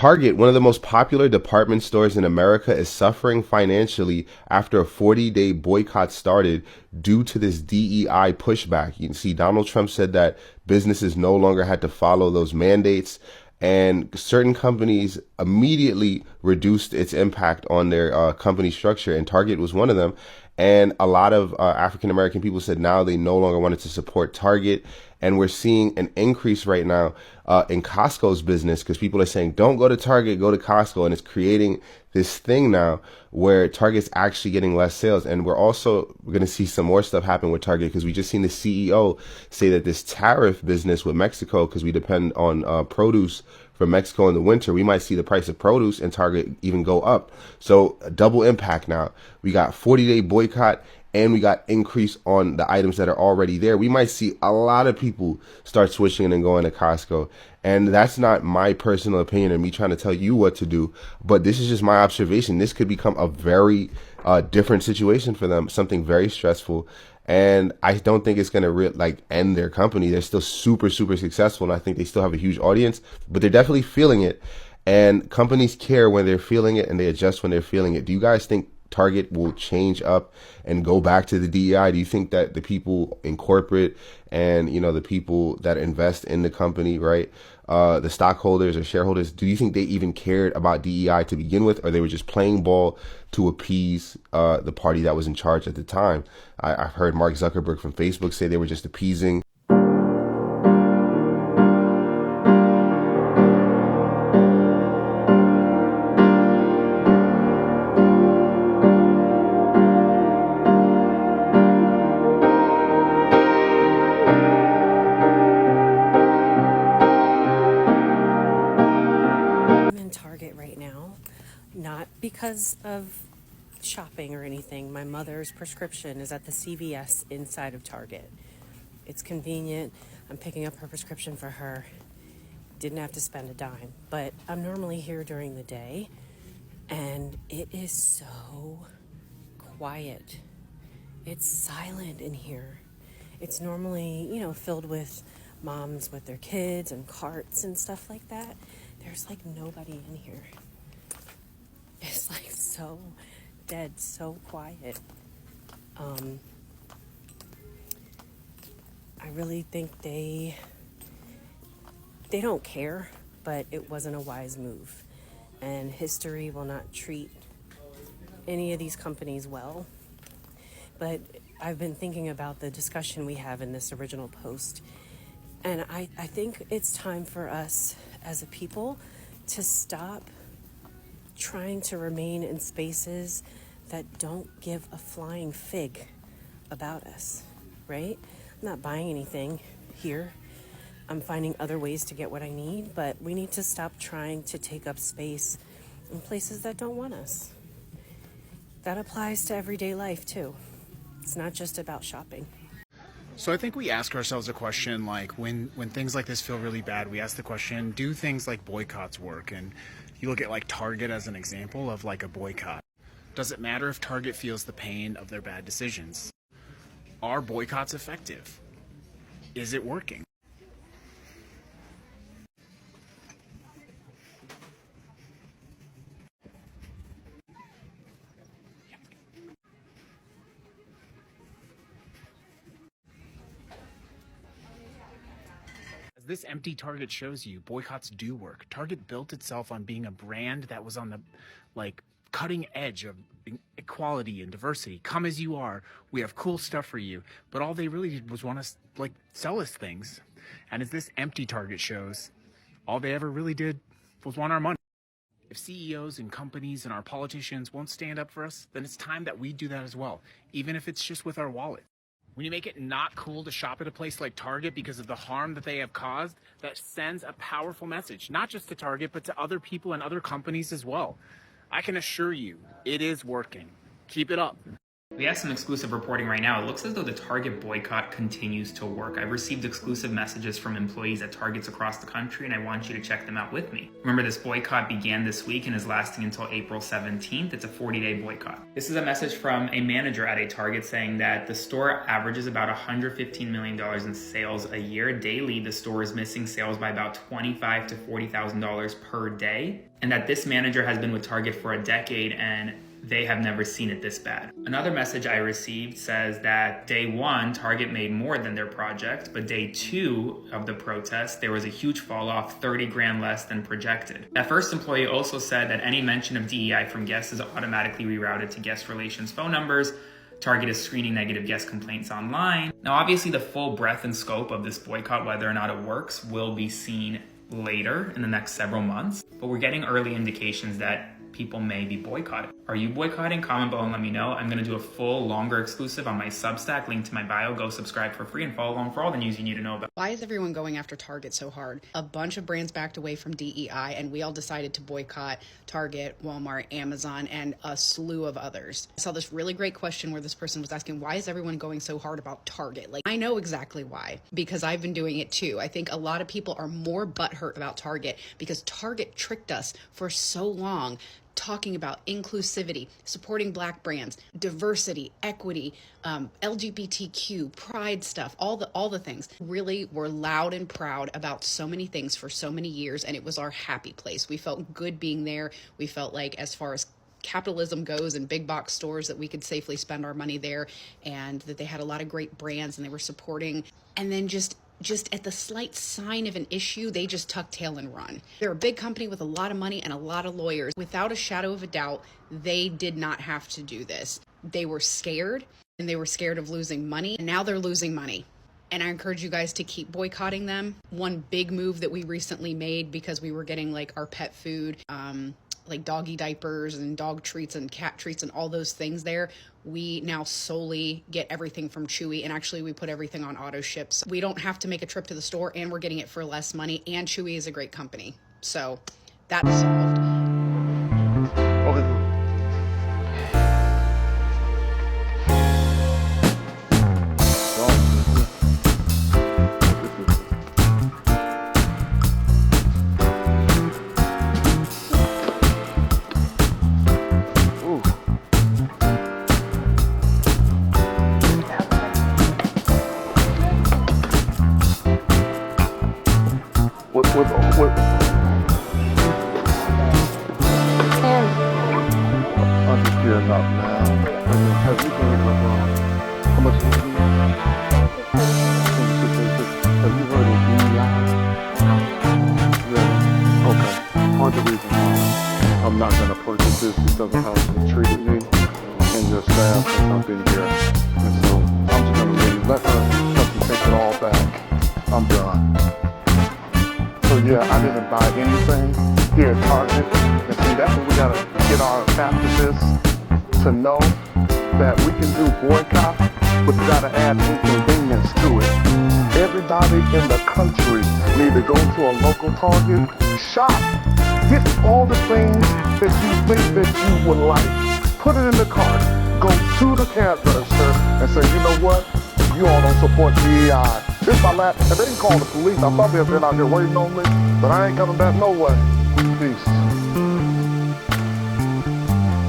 Target, one of the most popular department stores in America, is suffering financially after a 40-day boycott started due to this DEI pushback. You can see Donald Trump said that businesses no longer had to follow those mandates, and certain companies immediately reduced its impact on their company structure, and Target was one of them. And a lot of African American people said now they no longer wanted to support Target. And we're seeing an increase right now in Costco's business because people are saying, don't go to Target, go to Costco. And it's creating this thing now where Target's actually getting less sales. And we're going to see some more stuff happen with Target because we just seen the CEO say that this tariff business with Mexico, because we depend on produce from Mexico in the winter, we might see the price of produce in Target even go up. So a double impact now. We got 40-day boycott and we got increase on the items that are already there. We might see a lot of people start switching and going to Costco. And that's not my personal opinion and me trying to tell you what to do, but this is just my observation. This could become a very different situation for them, something very stressful. And I don't think it's going to end their company. They're still super, super successful. And I think they still have a huge audience, but they're definitely feeling it. And companies care when they're feeling it and they adjust when they're feeling it. Do you guys think Target will change up and go back to the DEI? Do you think that the people in corporate and, the people that invest in the company, right, the stockholders or shareholders, do you think they even cared about DEI to begin with, or they were just playing ball to appease the party that was in charge at the time? I've heard Mark Zuckerberg from Facebook say they were just appeasing. Not because of shopping or anything. My mother's prescription is at the CVS inside of Target. It's convenient. I'm picking up her prescription for her. Didn't have to spend a dime. But I'm normally here during the day, and it is so quiet. It's silent in here. It's normally, filled with moms with their kids and carts and stuff like that. There's nobody in here. It's so dead, so quiet. I really think they don't care, but it wasn't a wise move. And history will not treat any of these companies well. But I've been thinking about the discussion we have in this original post. And I think it's time for us as a people to stop trying to remain in spaces that don't give a flying fig about us, right? I'm not buying anything here. I'm finding other ways to get what I need, but we need to stop trying to take up space in places that don't want us. That applies to everyday life too. It's not just about shopping. So I think we ask ourselves a question when things like this feel really bad, we ask the question, do things like boycotts work? And you look at Target as an example of a boycott. Does it matter if Target feels the pain of their bad decisions? Are boycotts effective? Is it working? As this empty Target shows you, boycotts do work. Target built itself on being a brand that was on the cutting edge of equality and diversity. Come as you are. We have cool stuff for you. But all they really did was want to sell us things. And as this empty Target shows, all they ever really did was want our money. If CEOs and companies and our politicians won't stand up for us, then it's time that we do that as well, even if it's just with our wallet. When you make it not cool to shop at a place like Target because of the harm that they have caused, that sends a powerful message, not just to Target, but to other people and other companies as well. I can assure you, it is working. Keep it up. We have some exclusive reporting right now. It looks as though the Target boycott continues to work. I've received exclusive messages from employees at Targets across the country, and I want you to check them out with me. Remember, this boycott began this week and is lasting until April 17th. It's a 40-day boycott. This is a message from a manager at a Target saying that the store averages about $115 million in sales a year. Daily, the store is missing sales by about $25,000 to $40,000 per day, and that this manager has been with Target for a decade and they have never seen it this bad. Another message I received says that day one, Target made more than their project, but day two of the protest, there was a huge fall off, 30 grand less than projected. That first employee also said that any mention of DEI from guests is automatically rerouted to guest relations phone numbers. Target is screening negative guest complaints online. Now, obviously the full breadth and scope of this boycott, whether or not it works, will be seen later in the next several months, but we're getting early indications that people may be boycotting. Are you boycotting? Comment below and let me know. I'm gonna do a full, longer exclusive on my Substack, link to my bio. Go subscribe for free and follow along for all the news you need to know about. Why is everyone going after Target so hard? A bunch of brands backed away from DEI and we all decided to boycott Target, Walmart, Amazon, and a slew of others. I saw this really great question where this person was asking, why is everyone going so hard about Target? Like, I know exactly why, because I've been doing it too. I think a lot of people are more butthurt about Target because Target tricked us for so long, talking about inclusivity, supporting Black brands, diversity, equity, LGBTQ, pride stuff, all the things. Really were loud and proud about so many things for so many years, and it was our happy place. We felt good being there. We felt like, as far as capitalism goes and big box stores, that we could safely spend our money there, and that they had a lot of great brands and they were supporting. And then just at the slight sign of an issue, they just tuck tail and run. They're a big company with a lot of money and a lot of lawyers. Without a shadow of a doubt, they did not have to do this. They were scared, and they were scared of losing money, and now they're losing money. And I encourage you guys to keep boycotting them. One big move that we recently made, because we were getting like our pet food, like doggy diapers and dog treats and cat treats and all those things there, we now solely get everything from Chewy, and actually we put everything on auto ships. We don't have to make a trip to the store, and we're getting it for less money, and Chewy is a great company. So that's solved. I'm just gearing up now. Have you heard of how much is it? Have you heard of DEI? Yeah. Okay. Part of the reason why I'm not gonna purchase this because of how they treated me and your staff since I've been here. And so I'm just gonna leave. Let her help you take it all back. I'm done. So yeah, I didn't buy anything here at Target. And see, that's what we gotta get our activists to know, that we can do boycott, but you gotta add inconvenience to it. Everybody in the country need to go to a local Target, shop, get all the things that you think that you would like, put it in the cart, go to the cash register and say, you know what, you all don't support DEI. This is my last, and they didn't call the police. I probably have been out here waiting on me, but I ain't coming back no way. Peace.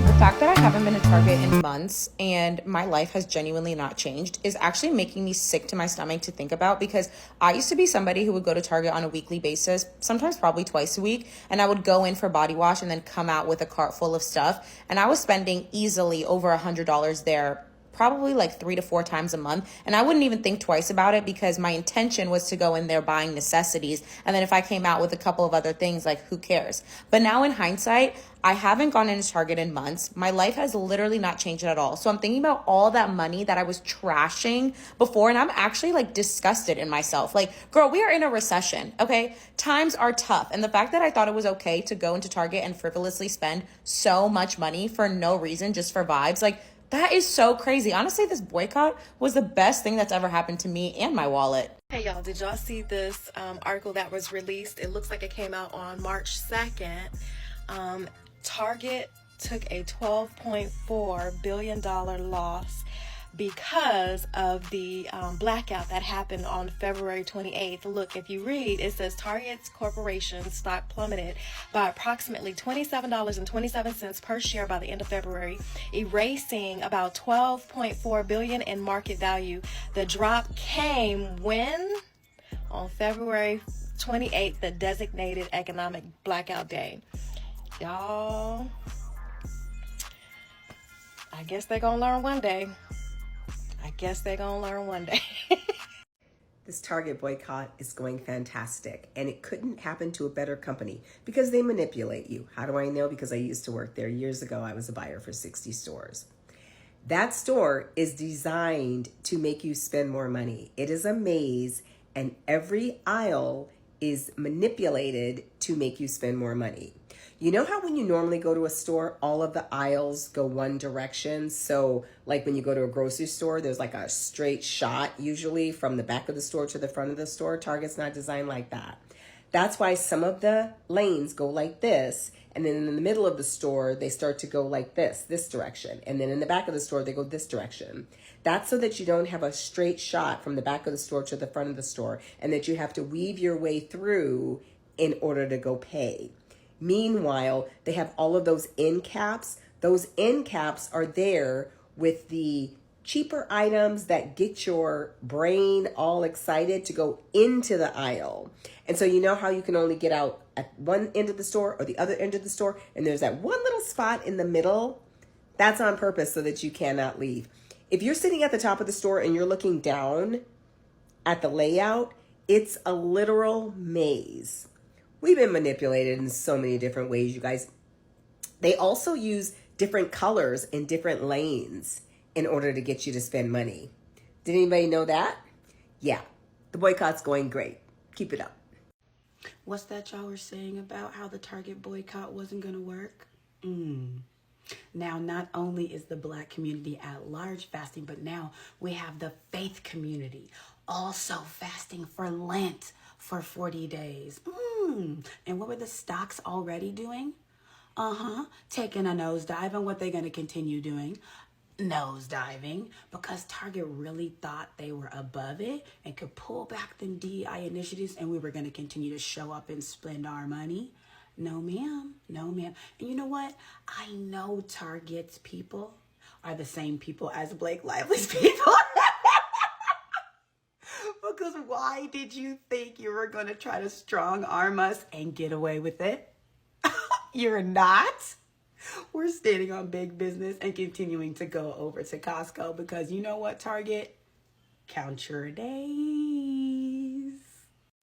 The fact that I haven't been to Target in months and my life has genuinely not changed is actually making me sick to my stomach to think about, because I used to be somebody who would go to Target on a weekly basis, sometimes probably twice a week, and I would go in for body wash and then come out with a cart full of stuff, and I was spending easily over $100 there, probably like 3 to 4 times a month. And I wouldn't even think twice about it, because my intention was to go in there buying necessities. And then if I came out with a couple of other things, like, who cares? But now in hindsight, I haven't gone into Target in months. My life has literally not changed at all. So I'm thinking about all that money that I was trashing before, and I'm actually like disgusted in myself. Like, girl, we are in a recession, okay? Times are tough. And the fact that I thought it was okay to go into Target and frivolously spend so much money for no reason, just for vibes, like, that is so crazy. Honestly, this boycott was the best thing that's ever happened to me and my wallet. Hey y'all, did y'all see this article that was released? It looks like it came out on March 2nd. Target took a $12.4 billion loss because of the blackout that happened on February 28th. Look, if you read, it says Target's corporation stock plummeted by approximately $27.27 per share by the end of February, erasing about $12.4 billion in market value. The drop came when? On February 28th, the designated economic blackout day. Y'all, I guess they're gonna learn one day. This Target boycott is going fantastic, and it couldn't happen to a better company because they manipulate you. How do I know? Because I used to work there years ago. I was a buyer for 60 stores. That store is designed to make you spend more money. It is a maze, and every aisle is manipulated to make you spend more money. You know how when you normally go to a store, all of the aisles go one direction? So like when you go to a grocery store, there's like a straight shot usually from the back of the store to the front of the store. Target's not designed like that. That's why some of the lanes go like this. And then in the middle of the store, they start to go like this direction. And then in the back of the store, they go this direction. That's so that you don't have a straight shot from the back of the store to the front of the store, and that you have to weave your way through in order to go pay. Meanwhile, they have all of those end caps. Those end caps are there with the cheaper items that get your brain all excited to go into the aisle. And so you know how you can only get out at one end of the store or the other end of the store, and there's that one little spot in the middle? That's on purpose so that you cannot leave. If you're sitting at the top of the store and you're looking down at the layout, it's a literal maze. We've been manipulated in so many different ways, you guys. They also use different colors in different lanes in order to get you to spend money. Did anybody know that? Yeah, the boycott's going great. Keep it up. What's that y'all were saying about how the Target boycott wasn't going to work? Now, not only is the Black community at large fasting, but now we have the faith community also fasting for Lent for 40 days. And what were the stocks already doing? Taking a nosedive. And what they're going to continue doing? Nosediving, because Target really thought they were above it and could pull back them DEI initiatives, and we were going to continue to show up and spend our money. No, ma'am. No, ma'am. And you know what? I know Target's people are the same people as Blake Lively's people. Because why did you think you were going to try to strong arm us and get away with it? You're not. We're standing on big business and continuing to go over to Costco because you know what, Target? Count your days.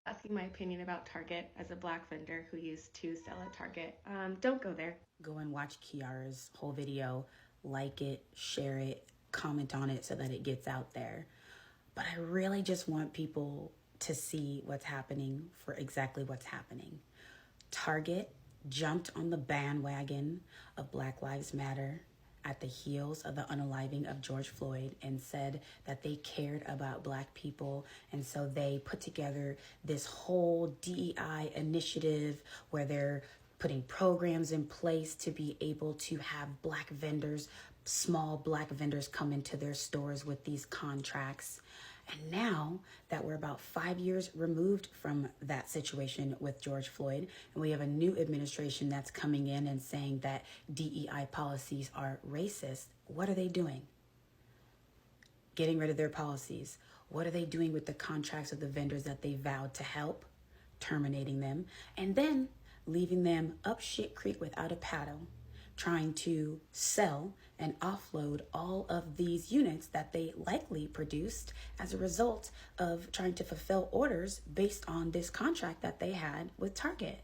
Asking my opinion about Target as a Black vendor who used to sell at Target. Don't go there. Go and watch Kiara's whole video, like it, share it, comment on it so that it gets out there. But I really just want people to see what's happening for exactly what's happening. Target jumped on the bandwagon of Black Lives Matter at the heels of the unaliving of George Floyd and said that they cared about Black people. And so they put together this whole DEI initiative where they're putting programs in place to be able to have Black vendors, small Black vendors come into their stores with these contracts. And now that we're about 5 years removed from that situation with George Floyd, and we have a new administration that's coming in and saying that DEI policies are racist, what are they doing? Getting rid of their policies. What are they doing with the contracts of the vendors that they vowed to help? Terminating them. And then leaving them up shit creek without a paddle, trying to sell and offload all of these units that they likely produced as a result of trying to fulfill orders based on this contract that they had with Target.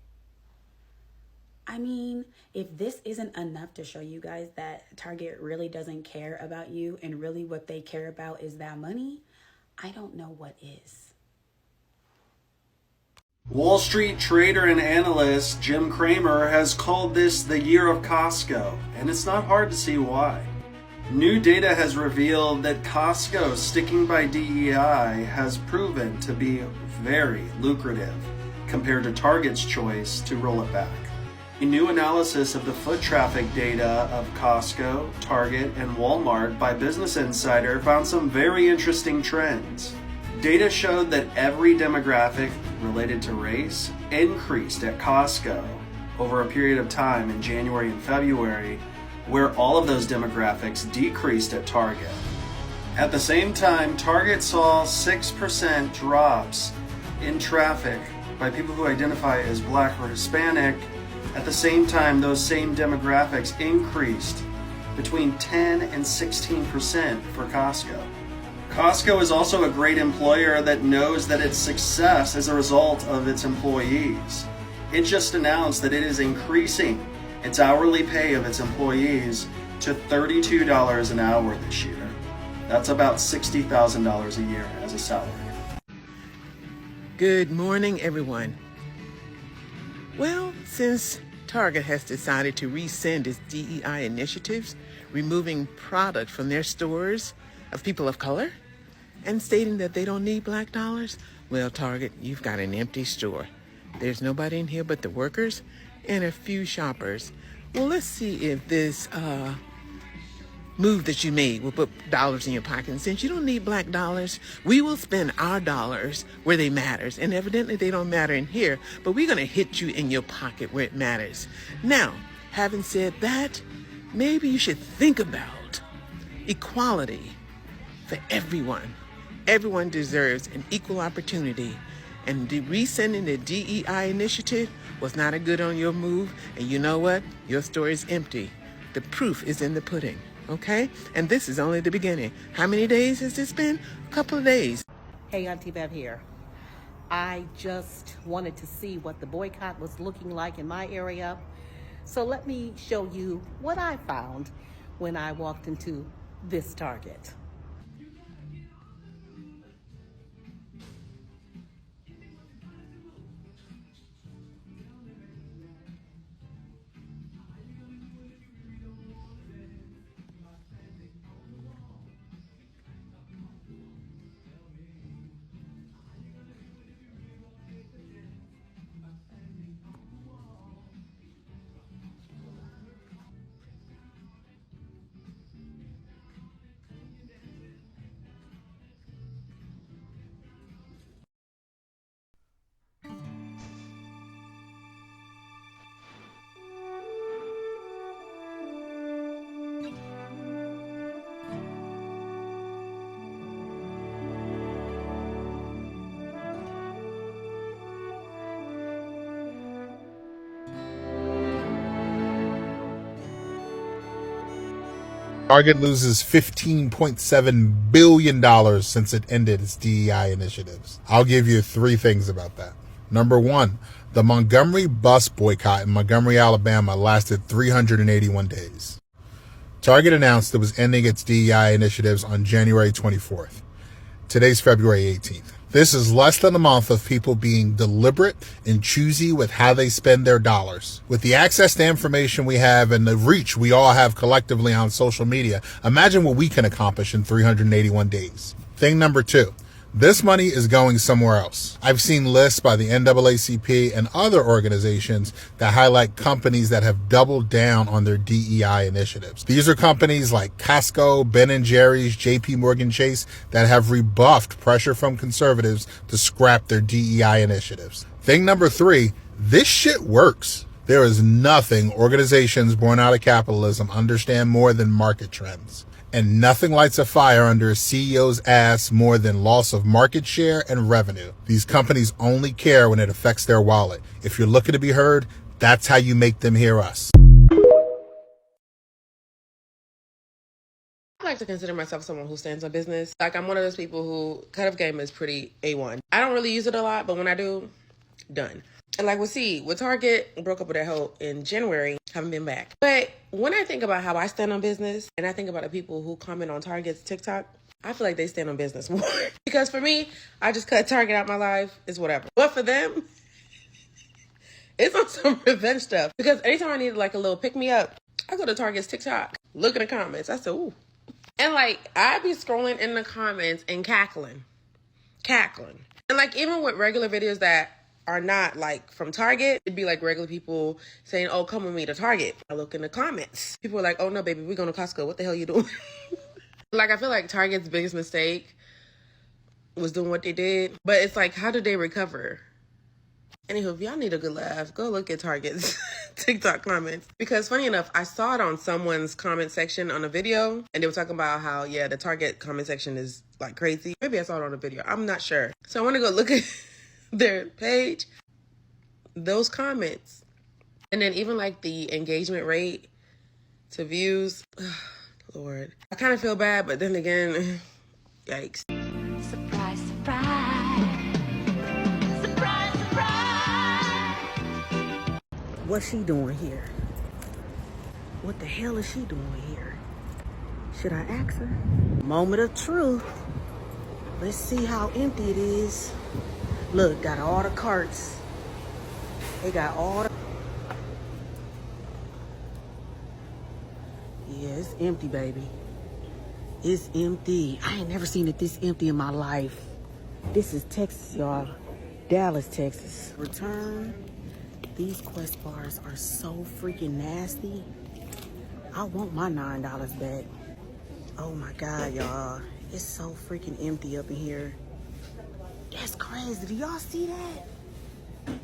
I mean, if this isn't enough to show you guys that Target really doesn't care about you and really what they care about is that money, I don't know what is. Wall Street trader and analyst Jim Cramer has called this the year of Costco, and it's not hard to see why. New data has revealed that Costco sticking by DEI has proven to be very lucrative compared to Target's choice to roll it back. A new analysis of the foot traffic data of Costco, Target, and Walmart by Business Insider found some very interesting trends. Data showed that every demographic related to race increased at Costco over a period of time in January and February, where all of those demographics decreased at Target. At the same time, Target saw 6% drops in traffic by people who identify as Black or Hispanic. At the same time, those same demographics increased between 10 and 16% for Costco. Costco is also a great employer that knows that its success is a result of its employees. It just announced that it is increasing its hourly pay of its employees to $32 an hour this year. That's about $60,000 a year as a salary. Good morning, everyone. Well, since Target has decided to rescind its DEI initiatives, removing product from their stores of people of color and stating that they don't need black dollars, well, Target, you've got an empty store. There's nobody in here but the workers and a few shoppers. Well, let's see if this move that you made will put dollars in your pocket. And since you don't need black dollars, we will spend our dollars where they matters. And evidently they don't matter in here, but we're going to hit you in your pocket where it matters. Now, having said that, maybe you should think about equality for everyone. Everyone deserves an equal opportunity. And rescinding the DEI initiative was not a good on your move. And you know what? Your store is empty. The proof is in the pudding. Okay? And this is only the beginning. How many days has this been? A couple of days. Hey, Auntie Bev here. I just wanted to see what the boycott was looking like in my area. So let me show you what I found when I walked into this Target. Target loses $15.7 billion since it ended its DEI initiatives. I'll give you three things about that. Number one, the Montgomery bus boycott in Montgomery, Alabama lasted 381 days. Target announced it was ending its DEI initiatives on January 24th. Today's February 18th. This is less than a month of people being deliberate and choosy with how they spend their dollars. With the access to information we have and the reach we all have collectively on social media, imagine what we can accomplish in 381 days. Thing number two, this money is going somewhere else. I've seen lists by the NAACP and other organizations that highlight companies that have doubled down on their DEI initiatives. These are companies like Costco, Ben & Jerry's, JP Morgan Chase that have rebuffed pressure from conservatives to scrap their DEI initiatives. Thing number three, this shit works. There is nothing organizations born out of capitalism understand more than market trends. And nothing lights a fire under a CEO's ass more than loss of market share and revenue. These companies only care when it affects their wallet. If you're looking to be heard, that's how you make them hear us. I like to consider myself someone who stands on business. Like, I'm one of those people who cut-up game is pretty A1. I don't really use it a lot, but when I do, done. And like with Target, broke up with that hoe in January, haven't been back. But when I think about how I stand on business, and I think about the people who comment on Target's TikTok, I feel like they stand on business more. Because for me, I just cut Target out my life, it's whatever. But for them, it's on some revenge stuff. Because anytime I need like a little pick-me-up, I go to Target's TikTok, look in the comments, I say, ooh. And like, I be scrolling in the comments and cackling. And like, even with regular videos that are not like from Target. It'd be like regular people saying, oh, come with me to Target. I look in the comments. People are like, oh no, baby, we're going to Costco. What the hell you doing? Like, I feel like Target's biggest mistake was doing what they did. But it's like, how did they recover? Anywho, if y'all need a good laugh, go look at Target's TikTok comments. Because funny enough, I saw it on someone's comment section on a video. And they were talking about how, yeah, the Target comment section is like crazy. Maybe I saw it on a video. I'm not sure. So I want to go look at their page. Those comments. And then even like the engagement rate to views. Lord. I kind of feel bad, but then again, yikes. Surprise, surprise. Surprise, surprise. What's she doing here? What the hell is she doing here? Should I ask her? Moment of truth. Let's see how empty it is. Look, got all the carts. They got all the... Yeah, it's empty, baby. It's empty. I ain't never seen it this empty in my life. This is Texas, y'all. Dallas, Texas. Return. These Quest bars are so freaking nasty. I want my $9 back. Oh my God, y'all. It's so freaking empty up in here. That's crazy. Do y'all see that?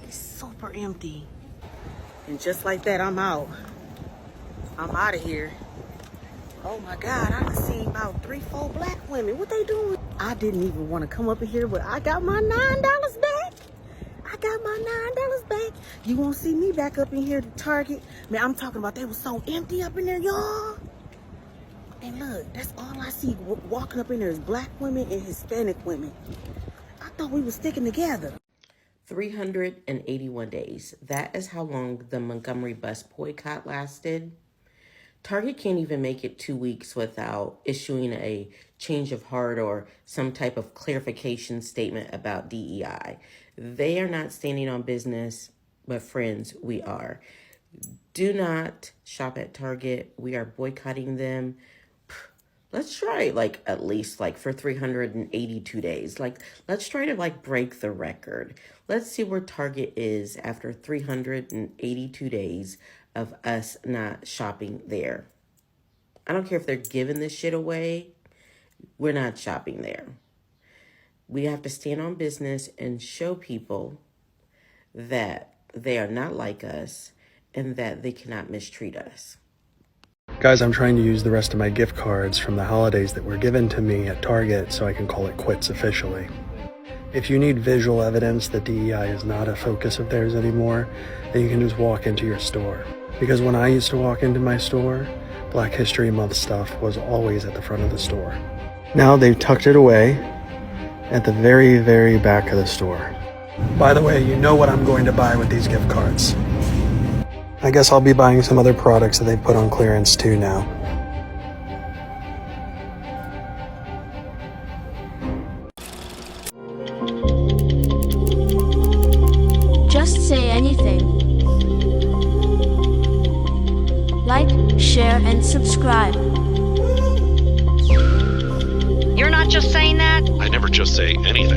It's super empty. And just like that, I'm out. I'm out of here. Oh my God, I done seen about 3-4 black women. What they doing? I didn't even want to come up in here, but I got my $9 back. I got my $9 back. You won't see me back up in here to Target. Man, I'm talking about they was so empty up in there, y'all. And look, that's all I see walking up in there is black women and Hispanic women. I thought we were sticking together. 381 days. That is how long the Montgomery bus boycott lasted. Target can't even make it 2 weeks without issuing a change of heart or some type of clarification statement about DEI. They are not standing on business, but friends, we are. Do not shop at Target. We are boycotting them. Let's try at least for 382 days. Let's try to break the record. Let's see where Target is after 382 days of us not shopping there. I don't care if they're giving this shit away. We're not shopping there. We have to stand on business and show people that they are not like us and that they cannot mistreat us. Guys, I'm trying to use the rest of my gift cards from the holidays that were given to me at Target so I can call it quits officially. If you need visual evidence that DEI is not a focus of theirs anymore, then you can just walk into your store. Because when I used to walk into my store, Black History Month stuff was always at the front of the store. Now they've tucked it away at the very, very back of the store. By the way, you know what I'm going to buy with these gift cards. I guess I'll be buying some other products that they put on clearance too now. Just say anything. Like, share, and subscribe. You're not just saying that? I never just say anything.